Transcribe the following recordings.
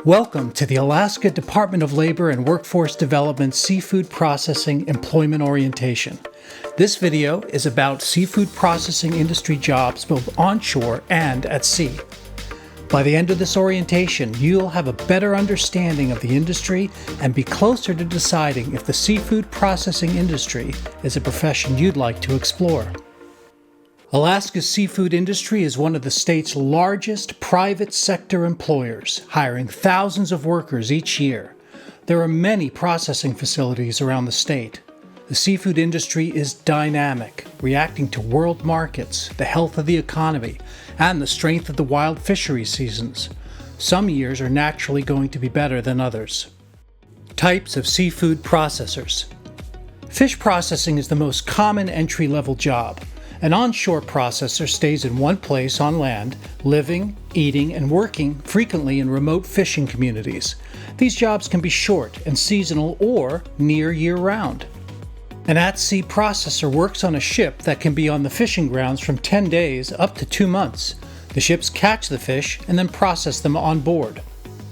Welcome to the Alaska Department of Labor and Workforce Development Seafood Processing Employment Orientation. This video is about seafood processing industry jobs both onshore and at sea. By the end of this orientation, you'll have a better understanding of the industry and be closer to deciding if the seafood processing industry is a profession you'd like to explore. Alaska's seafood industry is one of the state's largest private sector employers, hiring thousands of workers each year. There are many processing facilities around the state. The seafood industry is dynamic, reacting to world markets, the health of the economy, and the strength of the wild fishery seasons. Some years are naturally going to be better than others. Types of seafood processors. Fish processing is the most common entry-level job. An onshore processor stays in one place on land, living, eating, and working frequently in remote fishing communities. These jobs can be short and seasonal or near year-round. An at-sea processor works on a ship that can be on the fishing grounds from 10 days up to 2 months. The ships catch the fish and then process them on board.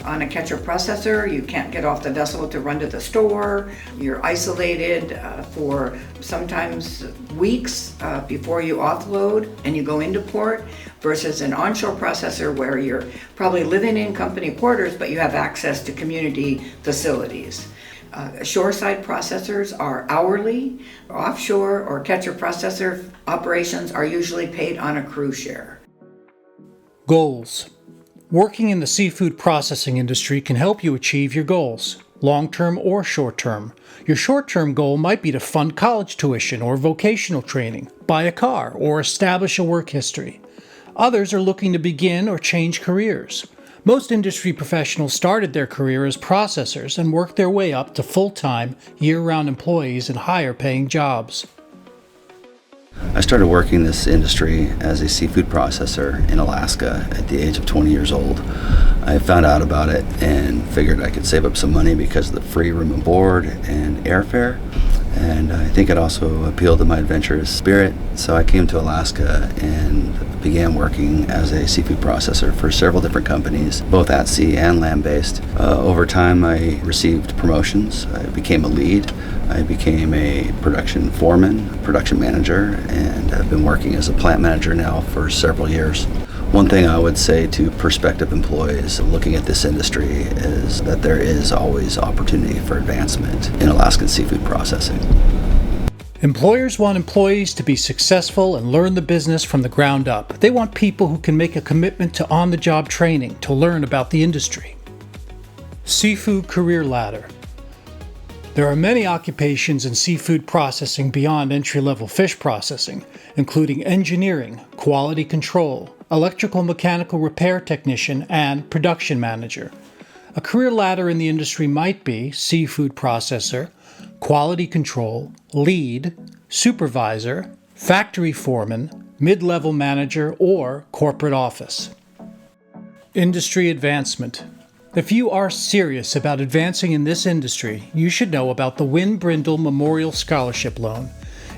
On a catcher processor, you can't get off the vessel to run to the store. You're isolated for sometimes weeks before you offload and you go into port, versus an onshore processor where you're probably living in company quarters, but you have access to community facilities. Shoreside processors are hourly. Offshore or catcher processor operations are usually paid on a crew share. Goals. Working in the seafood processing industry can help you achieve your goals, long-term or short-term. Your short-term goal might be to fund college tuition or vocational training, buy a car, or establish a work history. Others are looking to begin or change careers. Most industry professionals started their career as processors and worked their way up to full-time, year-round employees in higher-paying jobs. I started working this industry as a seafood processor in Alaska at the age of 20 years old. I found out about it and figured I could save up some money because of the free room and board and airfare. And I think it also appealed to my adventurous spirit. So I came to Alaska and began working as a seafood processor for several different companies, both at sea and land-based. Over time, I received promotions. I became a lead. I became a production foreman, production manager, and I've been working as a plant manager now for several years. One thing I would say to prospective employees looking at this industry is that there is always opportunity for advancement in Alaskan seafood processing. Employers want employees to be successful and learn the business from the ground up. They want people who can make a commitment to on-the-job training to learn about the industry. Seafood career ladder. There are many occupations in seafood processing beyond entry-level fish processing, including engineering, quality control, electrical mechanical repair technician, and production manager. A career ladder in the industry might be seafood processor, quality control, lead, supervisor, factory foreman, mid-level manager, or corporate office. Industry advancement. If you are serious about advancing in this industry, you should know about the Win Brindle Memorial Scholarship Loan.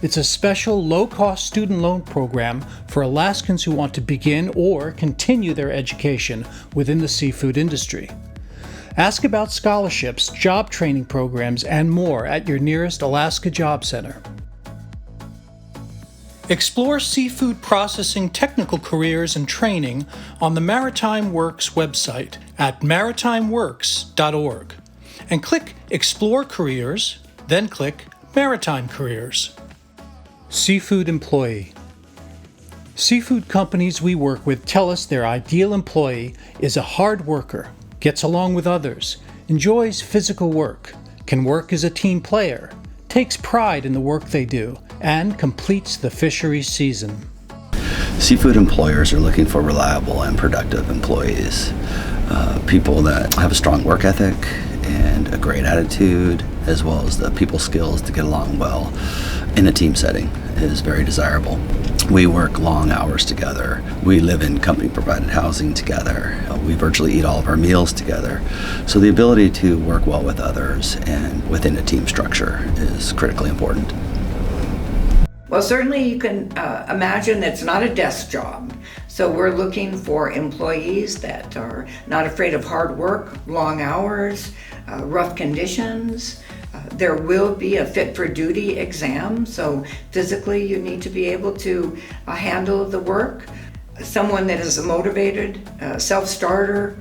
It's a special low-cost student loan program for Alaskans who want to begin or continue their education within the seafood industry. Ask about scholarships, job training programs, and more at your nearest Alaska Job Center. Explore seafood processing technical careers and training on the Maritime Works website at maritimeworks.org and click Explore Careers, then click Maritime Careers. Seafood employee. Seafood companies we work with tell us their ideal employee is a hard worker, gets along with others, enjoys physical work, can work as a team player, takes pride in the work they do, and completes the fishery season. Seafood employers are looking for reliable and productive employees. People that have a strong work ethic and a great attitude, as well as the people skills to get along well in a team setting is very desirable. We work long hours together. We live in company-provided housing together. We virtually eat all of our meals together. So the ability to work well with others and within a team structure is critically important. Well, certainly you can imagine that it's not a desk job. So we're looking for employees that are not afraid of hard work, long hours, rough conditions. There will be a fit for duty exam, so physically you need to be able to handle the work. Someone that is a motivated, self-starter,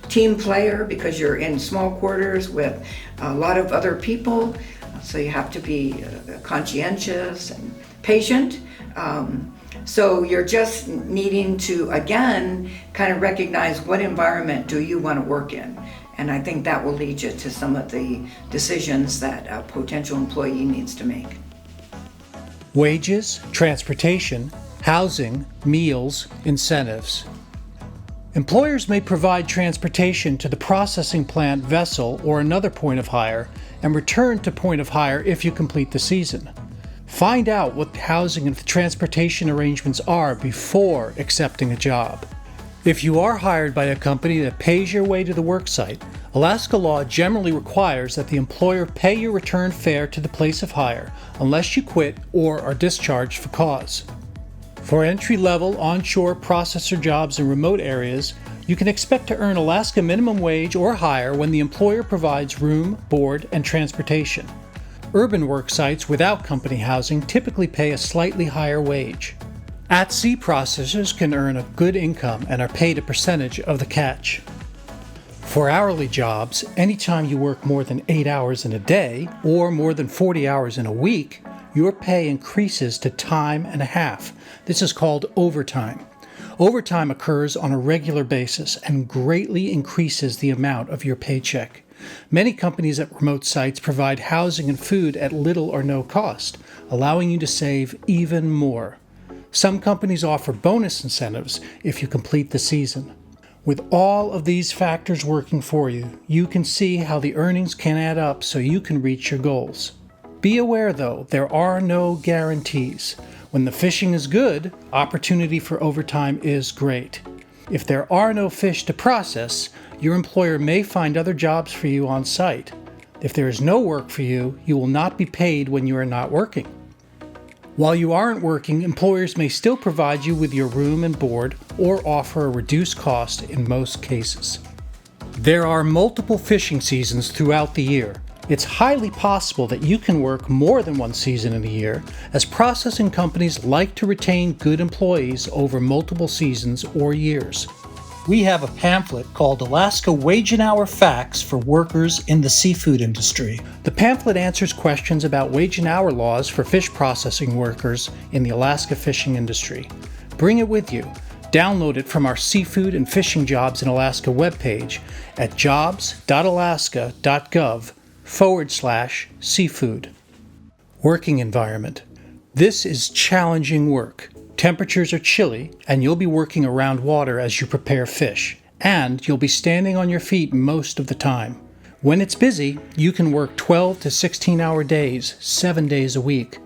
team player, because you're in small quarters with a lot of other people, so you have to be conscientious and patient. So you're just needing to, again, kind of recognize what environment do you want to work in. And I think that will lead you to some of the decisions that a potential employee needs to make. Wages, transportation, housing, meals, incentives. Employers may provide transportation to the processing plant vessel or another point of hire and return to point of hire if you complete the season. Find out what the housing and transportation arrangements are before accepting a job. If you are hired by a company that pays your way to the worksite, Alaska law generally requires that the employer pay your return fare to the place of hire unless you quit or are discharged for cause. For entry-level onshore processor jobs in remote areas, you can expect to earn Alaska minimum wage or higher when the employer provides room, board, and transportation. Urban work sites without company housing typically pay a slightly higher wage. At-sea processors can earn a good income and are paid a percentage of the catch. For hourly jobs, anytime you work more than 8 hours in a day or more than 40 hours in a week, your pay increases to time and a half. This is called overtime. Overtime occurs on a regular basis and greatly increases the amount of your paycheck. Many companies at remote sites provide housing and food at little or no cost, allowing you to save even more. Some companies offer bonus incentives if you complete the season. With all of these factors working for you, you can see how the earnings can add up so you can reach your goals. Be aware, though, there are no guarantees. When the fishing is good, opportunity for overtime is great. If there are no fish to process, your employer may find other jobs for you on site. If there is no work for you, you will not be paid when you are not working. While you aren't working, employers may still provide you with your room and board or offer a reduced cost in most cases. There are multiple fishing seasons throughout the year. It's highly possible that you can work more than one season in a year, as processing companies like to retain good employees over multiple seasons or years. We have a pamphlet called Alaska Wage and Hour Facts for Workers in the Seafood Industry. The pamphlet answers questions about wage and hour laws for fish processing workers in the Alaska fishing industry. Bring it with you. Download it from our Seafood and Fishing Jobs in Alaska webpage at jobs.alaska.gov/seafood. Working environment. This is challenging work. Temperatures are chilly, and you'll be working around water as you prepare fish, and you'll be standing on your feet most of the time. When it's busy, you can work 12 to 16-hour days, 7 days a week.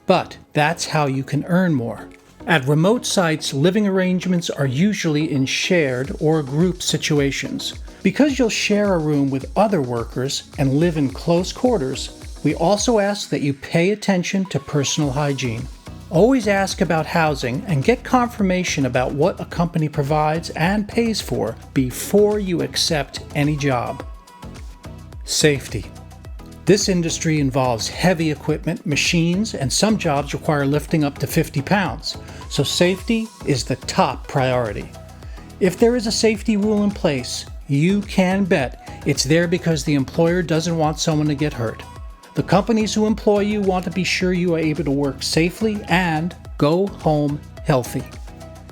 But that's how you can earn more. At remote sites, living arrangements are usually in shared or group situations. Because you'll share a room with other workers and live in close quarters, we also ask that you pay attention to personal hygiene. Always ask about housing and get confirmation about what a company provides and pays for before you accept any job. Safety. This industry involves heavy equipment, machines, and some jobs require lifting up to 50 pounds, so safety is the top priority. If there is a safety rule in place, you can bet it's there because the employer doesn't want someone to get hurt. The companies who employ you want to be sure you are able to work safely and go home healthy.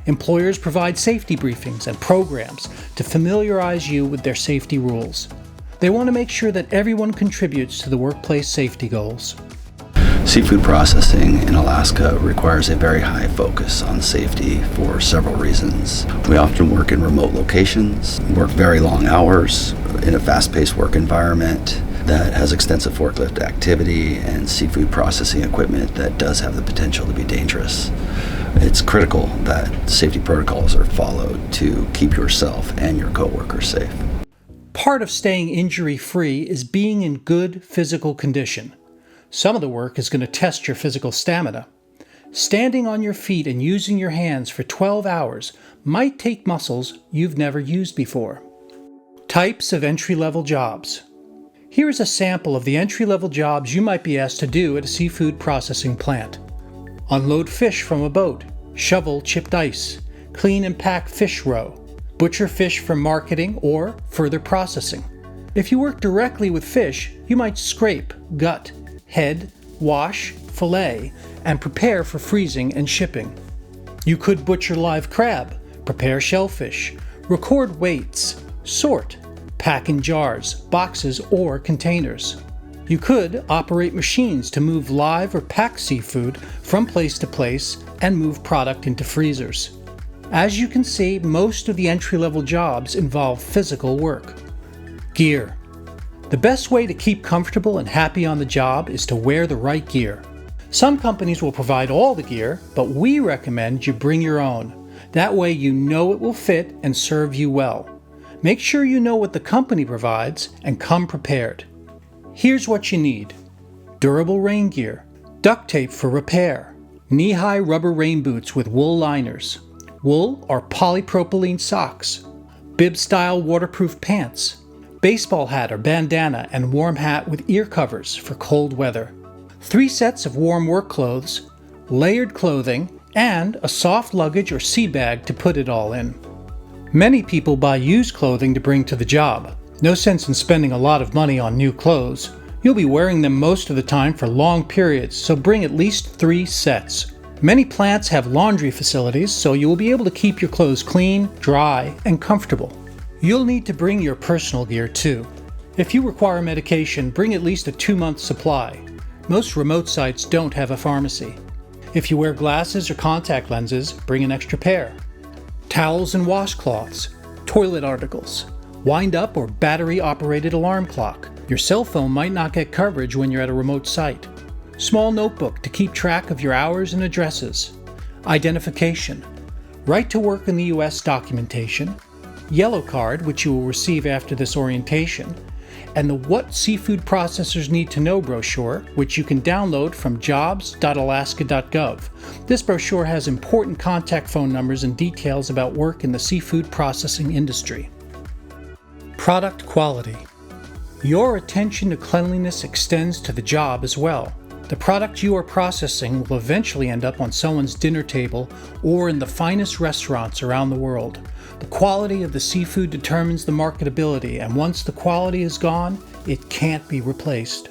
Employers provide safety briefings and programs to familiarize you with their safety rules. They want to make sure that everyone contributes to the workplace safety goals. Seafood processing in Alaska requires a very high focus on safety for several reasons. We often work in remote locations, work very long hours in a fast-paced work environment that has extensive forklift activity and seafood processing equipment that does have the potential to be dangerous. It's critical that safety protocols are followed to keep yourself and your coworkers safe. Part of staying injury-free is being in good physical condition. Some of the work is going to test your physical stamina. Standing on your feet and using your hands for 12 hours might take muscles you've never used before. Types of entry-level jobs. Here is a sample of the entry-level jobs you might be asked to do at a seafood processing plant. Unload fish from a boat, shovel chipped ice, clean and pack fish roe, butcher fish for marketing or further processing. If you work directly with fish, you might scrape, gut, head, wash, fillet, and prepare for freezing and shipping. You could butcher live crab, prepare shellfish, record weights, sort, pack in jars, boxes, or containers. You could operate machines to move live or packed seafood from place to place and move product into freezers. As you can see, most of the entry-level jobs involve physical work. Gear. The best way to keep comfortable and happy on the job is to wear the right gear. Some companies will provide all the gear, but we recommend you bring your own. That way you know it will fit and serve you well. Make sure you know what the company provides and come prepared. Here's what you need. Durable rain gear, duct tape for repair, knee-high rubber rain boots with wool liners, wool or polypropylene socks, bib-style waterproof pants, baseball hat or bandana and warm hat with ear covers for cold weather, 3 sets of warm work clothes, layered clothing, and a soft luggage or sea bag to put it all in. Many people buy used clothing to bring to the job. No sense in spending a lot of money on new clothes. You'll be wearing them most of the time for long periods, so bring at least 3 sets. Many plants have laundry facilities, so you will be able to keep your clothes clean, dry, and comfortable. You'll need to bring your personal gear too. If you require medication, bring at least a 2-month supply. Most remote sites don't have a pharmacy. If you wear glasses or contact lenses, bring an extra pair. Towels and washcloths, toilet articles, wind-up or battery-operated alarm clock. Your cell phone might not get coverage when you're at a remote site. Small notebook to keep track of your hours and addresses. Identification. Right to work in the U.S. documentation. Yellow card, which you will receive after this orientation. And the What Seafood Processors Need to Know brochure, which you can download from jobs.alaska.gov. This brochure has important contact phone numbers and details about work in the seafood processing industry. Product quality. Your attention to cleanliness extends to the job as well. The product you are processing will eventually end up on someone's dinner table or in the finest restaurants around the world. The quality of the seafood determines the marketability, and once the quality is gone, it can't be replaced.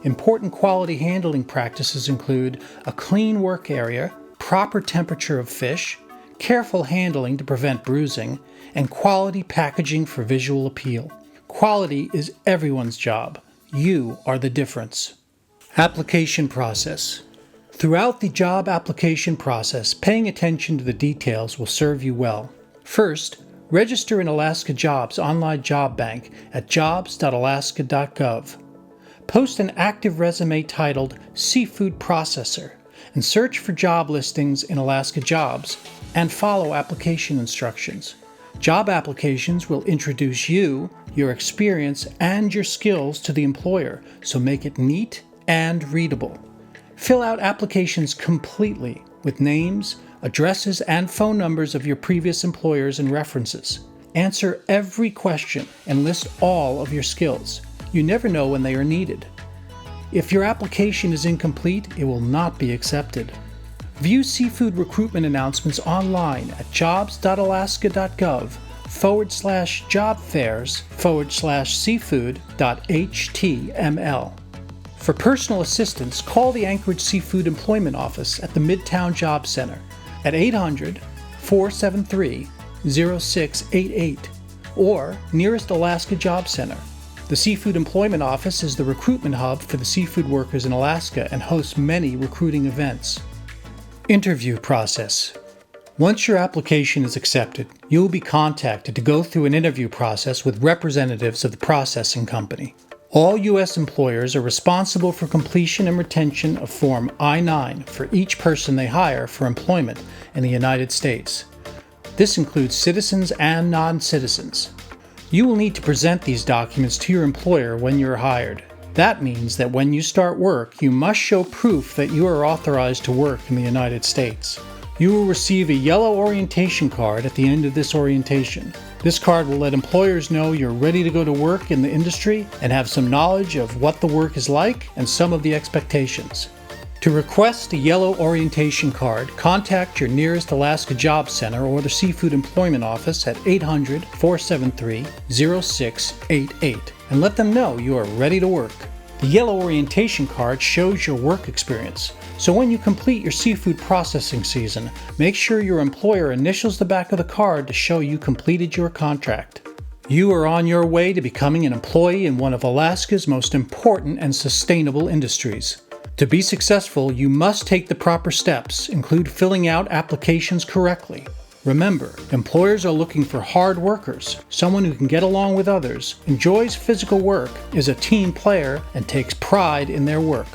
Important quality handling practices include a clean work area, proper temperature of fish, careful handling to prevent bruising, and quality packaging for visual appeal. Quality is everyone's job. You are the difference. Application process. Throughout the job application process, paying attention to the details will serve you well. First, register in Alaska Jobs online job bank at jobs.alaska.gov. Post an active resume titled Seafood Processor and search for job listings in Alaska Jobs and follow application instructions. Job applications will introduce you, your experience, and your skills to the employer, so make it neat and readable. Fill out applications completely with names, addresses, and phone numbers of your previous employers and references. Answer every question and list all of your skills. You never know when they are needed. If your application is incomplete, it will not be accepted. View seafood recruitment announcements online at jobs.alaska.gov/job fairs/seafood.html. For personal assistance, call the Anchorage Seafood Employment Office at the Midtown Job Center at 800-473-0688 or nearest Alaska Job Center. The Seafood Employment Office is the recruitment hub for the seafood workers in Alaska and hosts many recruiting events. Interview process. Once your application is accepted, you will be contacted to go through an interview process with representatives of the processing company. All U.S. employers are responsible for completion and retention of Form I-9 for each person they hire for employment in the United States. This includes citizens and non-citizens. You will need to present these documents to your employer when you're hired. That means that when you start work, you must show proof that you are authorized to work in the United States. You will receive a yellow orientation card at the end of this orientation. This card will let employers know you're ready to go to work in the industry and have some knowledge of what the work is like and some of the expectations. To request a yellow orientation card, contact your nearest Alaska Job Center or the Seafood Employment Office at 800-473-0688 and let them know you are ready to work. The yellow orientation card shows your work experience, so when you complete your seafood processing season, make sure your employer initials the back of the card to show you completed your contract. You are on your way to becoming an employee in one of Alaska's most important and sustainable industries. To be successful, you must take the proper steps, include filling out applications correctly. Remember, employers are looking for hard workers, someone who can get along with others, enjoys physical work, is a team player, and takes pride in their work.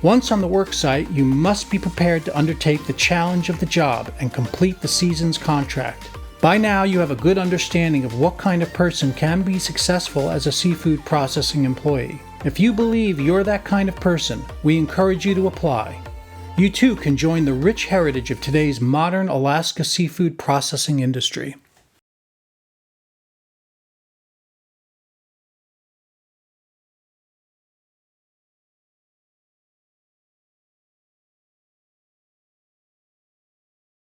Once on the work site, you must be prepared to undertake the challenge of the job and complete the season's contract. By now, you have a good understanding of what kind of person can be successful as a seafood processing employee. If you believe you're that kind of person, we encourage you to apply. You too can join the rich heritage of today's modern Alaska seafood processing industry.